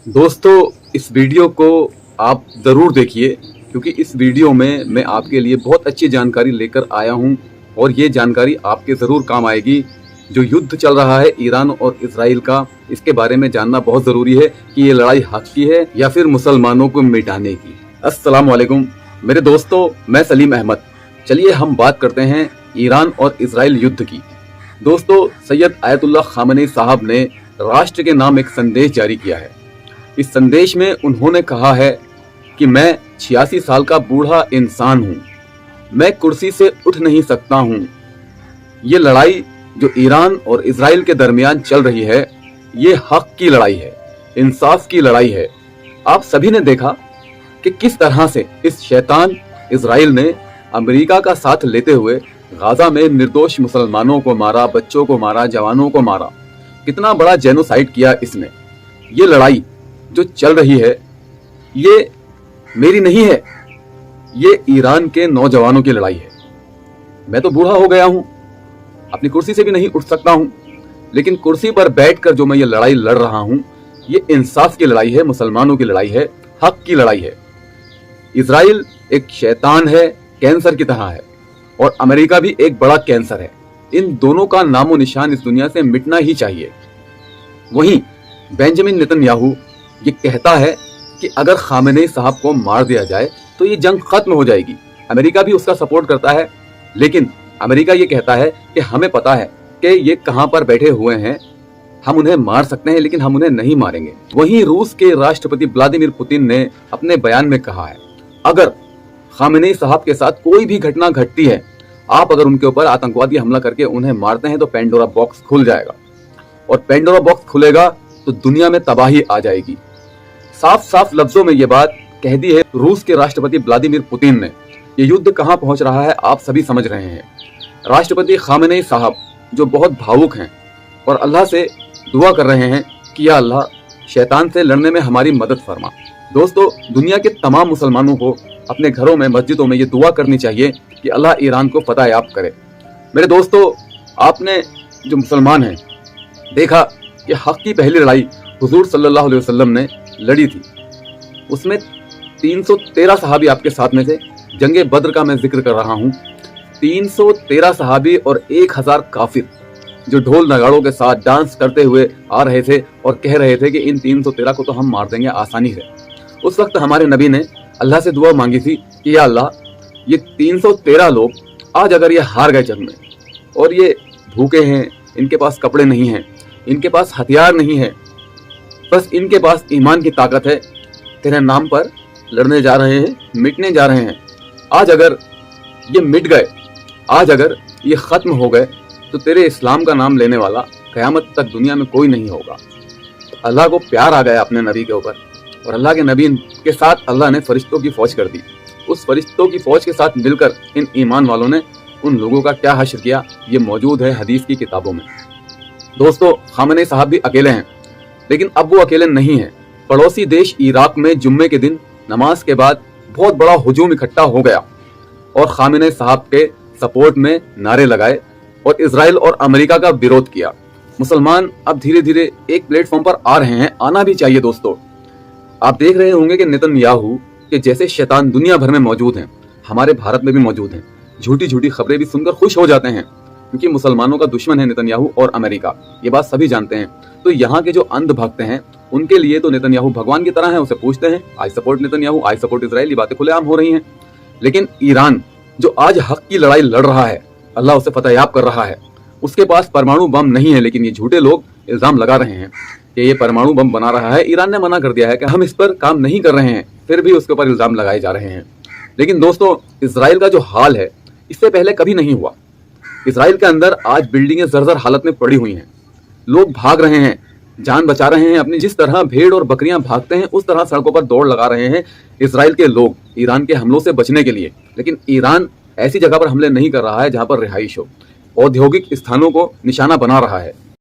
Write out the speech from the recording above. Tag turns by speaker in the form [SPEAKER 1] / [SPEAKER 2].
[SPEAKER 1] दोस्तों, इस वीडियो को आप ज़रूर देखिए क्योंकि इस वीडियो में मैं आपके लिए बहुत अच्छी जानकारी लेकर आया हूं और ये जानकारी आपके ज़रूर काम आएगी। जो युद्ध चल रहा है ईरान और इजराइल का, इसके बारे में जानना बहुत ज़रूरी है कि ये लड़ाई हक की है या फिर मुसलमानों को मिटाने की। अस्सलाम वालेकुम मेरे दोस्तों, मैं सलीम अहमद। चलिए हम बात करते हैं ईरान और इजराइल युद्ध की। दोस्तों, सैयद आयतुल्लाह खामेनी साहब ने राष्ट्र के नाम एक संदेश जारी किया है। इस संदेश में उन्होंने कहा है कि मैं 86 साल का बूढ़ा इंसान हूं, मैं कुर्सी से उठ नहीं सकता हूं। ये लड़ाई जो ईरान और इजराइल के दरमियान चल रही है, ये हक की लड़ाई है, इंसाफ की लड़ाई है। आप सभी ने देखा कि किस तरह से इस शैतान इजराइल ने अमेरिका का साथ लेते हुए गाजा में निर्दोष मुसलमानों को मारा, बच्चों को मारा, जवानों को मारा। कितना बड़ा जेनोसाइड किया इसने। ये लड़ाई जो चल रही है ये मेरी नहीं है, ये ईरान के नौजवानों की लड़ाई है। मैं तो बूढ़ा हो गया हूं, अपनी कुर्सी से भी नहीं उठ सकता हूं, लेकिन कुर्सी पर बैठकर जो मैं ये लड़ाई लड़ रहा हूं, ये इंसाफ की लड़ाई है, मुसलमानों की लड़ाई है, हक की लड़ाई है। इजराइल एक शैतान है, कैंसर की तरह है, और अमेरिका भी एक बड़ा कैंसर है। इन दोनों का नामो निशान इस दुनिया से मिटना ही चाहिए। वहीं बेंजामिन नेतन्याहू ये कहता है कि अगर खामेनी साहब को मार दिया जाए तो ये जंग खत्म हो जाएगी। अमेरिका भी उसका सपोर्ट करता है, लेकिन अमेरिका ये कहता है कि हमें पता है कि ये कहां पर बैठे हुए हैं, हम उन्हें मार सकते हैं लेकिन हम उन्हें नहीं मारेंगे। वहीं रूस के राष्ट्रपति व्लादिमीर पुतिन ने अपने बयान में कहा है, अगर खामेनी साहब के साथ कोई भी घटना घटती है, आप अगर उनके ऊपर आतंकवादी हमला करके उन्हें मारते हैं तो पेंडोरा बॉक्स खुल जाएगा, और पेंडोरा बॉक्स खुलेगा तो दुनिया में तबाही आ जाएगी। साफ साफ लफ्जों में ये बात कह दी है रूस के राष्ट्रपति व्लादिमीर पुतिन ने। ये युद्ध कहां पहुंच रहा है आप सभी समझ रहे हैं। राष्ट्रपति खामेनी साहब जो बहुत भावुक हैं और अल्लाह से दुआ कर रहे हैं कि या अल्लाह, शैतान से लड़ने में हमारी मदद फरमा। दोस्तों, दुनिया के तमाम मुसलमानों को अपने घरों में, मस्जिदों में ये दुआ करनी चाहिए कि अल्लाह ईरान को फतह याब करे। मेरे दोस्तों, आपने जो मुसलमान हैं देखा कि हक की पहली लड़ाई हुजूर सल्लल्लाहु अलैहि वसल्लम ने लड़ी थी। उसमें 313 सहाबी आपके साथ में थे। जंगे बद्र का मैं जिक्र कर रहा हूं। 313 सहाबी और 1000 काफिर जो ढोल नगाड़ों के साथ डांस करते हुए आ रहे थे और कह रहे थे कि इन 313 को तो हम मार देंगे आसानी से। उस वक्त हमारे नबी ने अल्लाह से दुआ मांगी थी कि या अल्लाह, ये 313 लोग आज अगर ये हार गए जंग में और ये भूखे हैं, इनके पास कपड़े नहीं हैं, इनके पास हथियार नहीं है, बस इनके पास ईमान की ताकत है, तेरे नाम पर लड़ने जा रहे हैं, मिटने जा रहे हैं। आज अगर ये मिट गए, आज अगर ये खत्म हो गए, तो तेरे इस्लाम का नाम लेने वाला क़यामत तक दुनिया में कोई नहीं होगा। अल्लाह को प्यार आ गया अपने नबी के ऊपर, और अल्लाह के नबी के साथ अल्लाह ने फरिश्तों की फौज कर दी। उस फरिश्तों की फौज के साथ मिलकर इन ईमान वालों ने उन लोगों का क्या हश्र किया, ये मौजूद है हदीस की किताबों में। दोस्तों, खामेनी साहब भी अकेले हैं, लेकिन अब वो अकेले नहीं हैं। पड़ोसी देश इराक में जुम्मे के दिन नमाज के बाद बहुत बड़ा हुजूम इकट्ठा हो गया और खामेनी साहब के सपोर्ट में नारे लगाए और इजराइल और अमेरिका का विरोध किया। मुसलमान अब धीरे धीरे एक प्लेटफॉर्म पर आ रहे हैं, आना भी चाहिए। दोस्तों, आप देख रहे होंगे कि नेतन्याहू के जैसे शैतान दुनिया भर में मौजूद हैं, हमारे भारत में भी मौजूद हैं। झूठी झूठी खबरें भी सुनकर खुश हो जाते हैं क्योंकि मुसलमानों का दुश्मन है नेतन्याहू और अमेरिका, ये बात सभी जानते हैं। तो यहाँ के जो अंध भक्त हैं उनके लिए तो नेतन्याहू भगवान की तरह है। उसे पूछते हैं I support Netanyahu, I support Israel, ये बातें खुलेआम हो रही हैं। लेकिन ईरान जो आज हक की लड़ाई लड़ रहा है, अल्लाह उसे फतहयाब कर रहा है। उसके पास परमाणु बम नहीं है, लेकिन ये झूठे लोग इल्जाम लगा रहे हैं कि ये परमाणु बम बना रहा है। ईरान ने मना कर दिया है कि हम इस पर काम नहीं कर रहे हैं, फिर भी उसके ऊपर इल्जाम लगाए जा रहे हैं। लेकिन दोस्तों, इजराइल का जो हाल है इससे पहले कभी नहीं हुआ। इजराइल के अंदर आज बिल्डिंगें जर्जर हालत में पड़ी हुई हैं, लोग भाग रहे हैं, जान बचा रहे हैं अपनी। जिस तरह भेड़ और बकरियां भागते हैं उस तरह सड़कों पर दौड़ लगा रहे हैं इजराइल के लोग ईरान के हमलों से बचने के लिए। लेकिन ईरान ऐसी जगह पर हमले नहीं कर रहा है जहां पर रिहाइश हो, औद्योगिक स्थानों को निशाना बना रहा है।